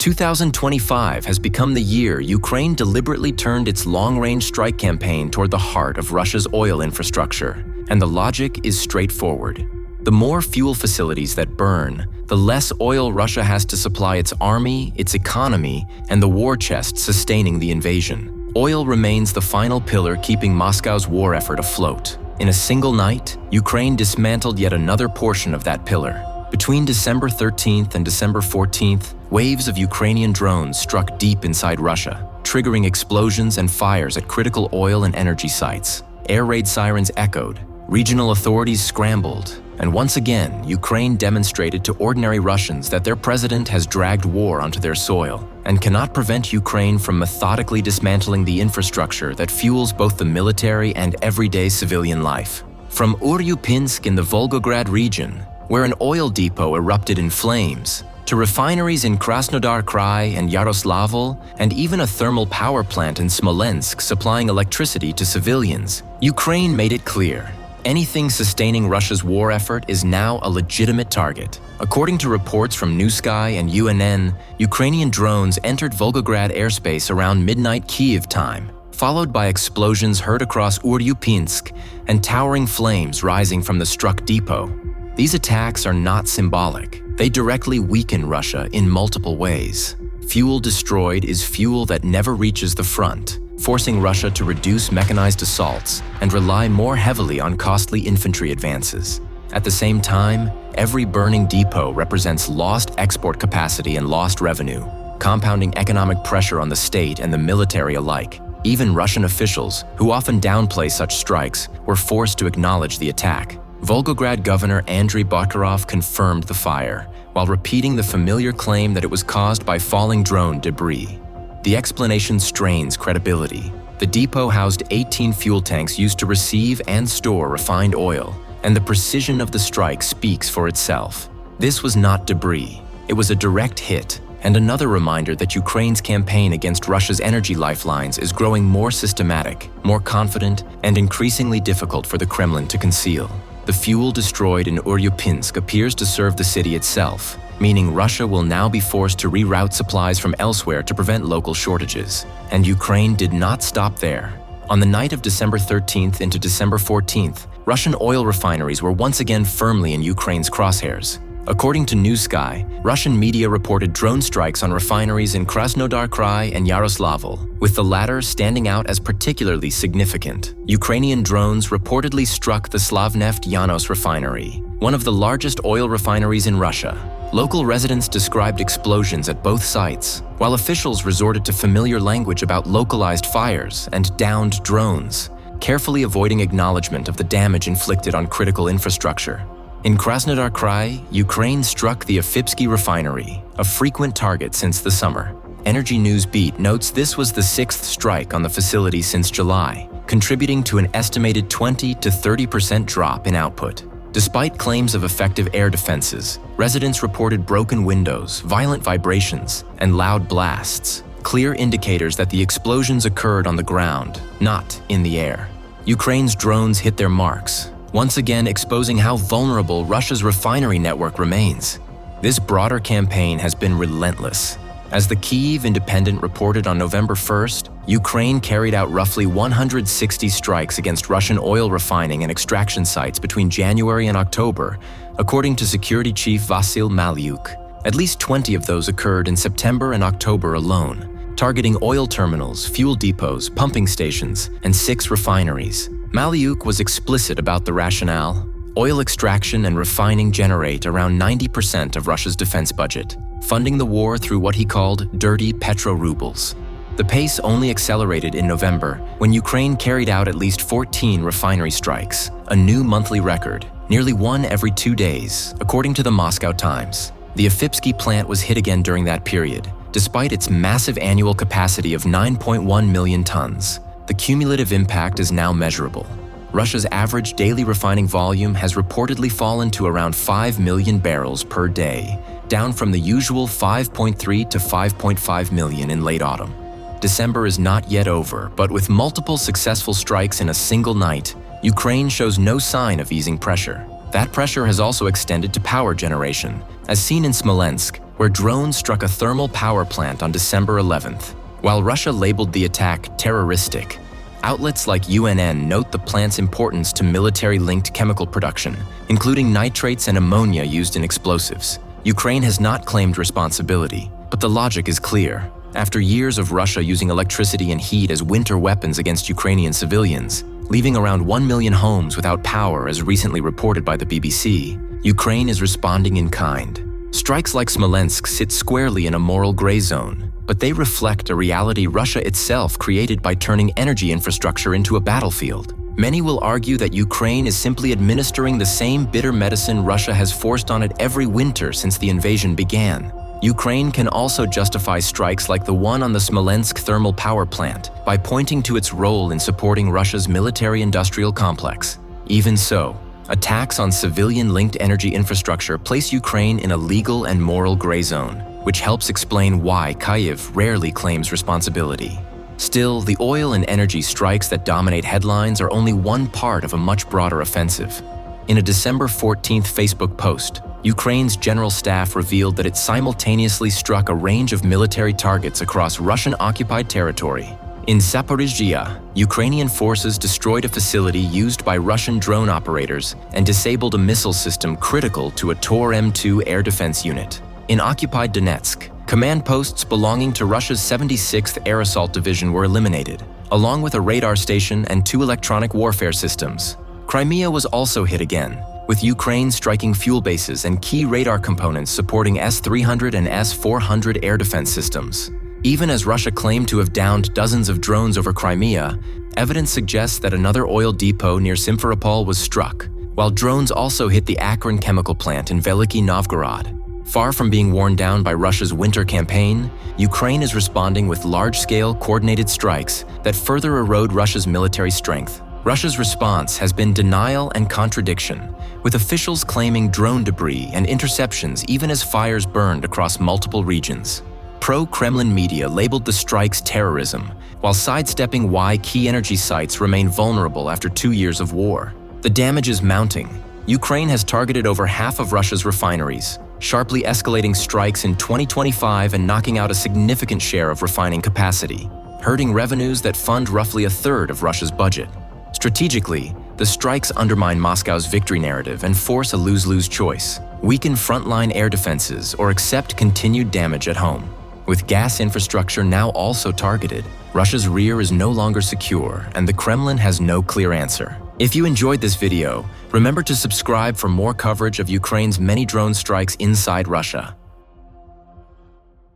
2025 has become the year Ukraine deliberately turned its long-range strike campaign toward the heart of Russia's oil infrastructure, and the logic is straightforward. The more fuel facilities that burn, the less oil Russia has to supply its army, its economy, and the war chest sustaining the invasion. Oil remains the final pillar keeping Moscow's war effort afloat. In a single night, Ukraine dismantled yet another portion of that pillar. Between December 13th and December 14th, waves of Ukrainian drones struck deep inside Russia, triggering explosions and fires at critical oil and energy sites. Air raid sirens echoed, regional authorities scrambled, and once again, Ukraine demonstrated to ordinary Russians that their president has dragged war onto their soil and cannot prevent Ukraine from methodically dismantling the infrastructure that fuels both the military and everyday civilian life. From Uryupinsk in the Volgograd region, where an oil depot erupted in flames, to refineries in Krasnodar Krai and Yaroslavl, and even a thermal power plant in Smolensk supplying electricity to civilians, Ukraine made it clear. Anything sustaining Russia's war effort is now a legitimate target. According to reports from New Sky and UNN, Ukrainian drones entered Volgograd airspace around midnight Kyiv time, followed by explosions heard across Uryupinsk and towering flames rising from the struck depot. These attacks are not symbolic. They directly weaken Russia in multiple ways. Fuel destroyed is fuel that never reaches the front, forcing Russia to reduce mechanized assaults and rely more heavily on costly infantry advances. At the same time, every burning depot represents lost export capacity and lost revenue, compounding economic pressure on the state and the military alike. Even Russian officials, who often downplay such strikes, were forced to acknowledge the attack. Volgograd Governor Andriy Bakharov confirmed the fire, while repeating the familiar claim that it was caused by falling drone debris. The explanation strains credibility. The depot housed 18 fuel tanks used to receive and store refined oil, and the precision of the strike speaks for itself. This was not debris. It was a direct hit, and another reminder that Ukraine's campaign against Russia's energy lifelines is growing more systematic, more confident, and increasingly difficult for the Kremlin to conceal. The fuel destroyed in Uryupinsk appears to serve the city itself, meaning Russia will now be forced to reroute supplies from elsewhere to prevent local shortages. And Ukraine did not stop there. On the night of December 13th into December 14th, Russian oil refineries were once again firmly in Ukraine's crosshairs. According to New Sky, Russian media reported drone strikes on refineries in Krasnodar Krai and Yaroslavl, with the latter standing out as particularly significant. Ukrainian drones reportedly struck the Slavneft Yanos refinery, one of the largest oil refineries in Russia. Local residents described explosions at both sites, while officials resorted to familiar language about localized fires and downed drones, carefully avoiding acknowledgement of the damage inflicted on critical infrastructure. In Krasnodar Krai, Ukraine struck the Afipsky refinery, a frequent target since the summer. Energy News Beat notes this was the sixth strike on the facility since July, contributing to an estimated 20 to 30% drop in output. Despite claims of effective air defenses, residents reported broken windows, violent vibrations, and loud blasts, clear indicators that the explosions occurred on the ground, not in the air. Ukraine's drones hit their marks, once again exposing how vulnerable Russia's refinery network remains. This broader campaign has been relentless. As the Kyiv Independent reported on November 1st, Ukraine carried out roughly 160 strikes against Russian oil refining and extraction sites between January and October, according to Security Chief Vasyl Malyuk. At least 20 of those occurred in September and October alone, targeting oil terminals, fuel depots, pumping stations, and 6 refineries. Malyuk was explicit about the rationale. Oil extraction and refining generate around 90% of Russia's defense budget, funding the war through what he called dirty petro-rubles. The pace only accelerated in November when Ukraine carried out at least 14 refinery strikes, a new monthly record, nearly one every 2 days, according to the Moscow Times. The Afipsky plant was hit again during that period, despite its massive annual capacity of 9.1 million tons. The cumulative impact is now measurable. Russia's average daily refining volume has reportedly fallen to around 5 million barrels per day, down from the usual 5.3 to 5.5 million in late autumn. December is not yet over, but with multiple successful strikes in a single night, Ukraine shows no sign of easing pressure. That pressure has also extended to power generation. As seen in Smolensk, where drones struck a thermal power plant on December 11th. While Russia labeled the attack terroristic, outlets like UNN note the plant's importance to military-linked chemical production, including nitrates and ammonia used in explosives. Ukraine has not claimed responsibility, but the logic is clear. After years of Russia using electricity and heat as winter weapons against Ukrainian civilians, leaving around 1 million homes without power as recently reported by the BBC, Ukraine is responding in kind. Strikes like Smolensk sit squarely in a moral gray zone, but they reflect a reality Russia itself created by turning energy infrastructure into a battlefield. Many will argue that Ukraine is simply administering the same bitter medicine Russia has forced on it every winter since the invasion began. Ukraine can also justify strikes like the one on the Smolensk thermal power plant by pointing to its role in supporting Russia's military-industrial complex. Even so, attacks on civilian-linked energy infrastructure place Ukraine in a legal and moral gray zone, which helps explain why Kyiv rarely claims responsibility. Still, the oil and energy strikes that dominate headlines are only one part of a much broader offensive. In a December 14th Facebook post, Ukraine's general staff revealed that it simultaneously struck a range of military targets across Russian-occupied territory. In Zaporizhzhia, Ukrainian forces destroyed a facility used by Russian drone operators and disabled a missile system critical to a Tor M2 air defense unit. In occupied Donetsk, command posts belonging to Russia's 76th Air Assault Division were eliminated, along with a radar station and 2 electronic warfare systems. Crimea was also hit again, with Ukraine striking fuel bases and key radar components supporting S-300 and S-400 air defense systems. Even as Russia claimed to have downed dozens of drones over Crimea, evidence suggests that another oil depot near Simferopol was struck, while drones also hit the Akron chemical plant in Veliki Novgorod. Far from being worn down by Russia's winter campaign, Ukraine is responding with large-scale, coordinated strikes that further erode Russia's military strength. Russia's response has been denial and contradiction, with officials claiming drone debris and interceptions even as fires burned across multiple regions. Pro-Kremlin media labeled the strikes terrorism, while sidestepping why key energy sites remain vulnerable after 2 years of war. The damage is mounting. Ukraine has targeted over half of Russia's refineries, sharply escalating strikes in 2025 and knocking out a significant share of refining capacity, hurting revenues that fund roughly a third of Russia's budget. Strategically, the strikes undermine Moscow's victory narrative and force a lose-lose choice: weaken frontline air defenses or accept continued damage at home. With gas infrastructure now also targeted, Russia's rear is no longer secure and the Kremlin has no clear answer. If you enjoyed this video, remember to subscribe for more coverage of Ukraine's many drone strikes inside Russia.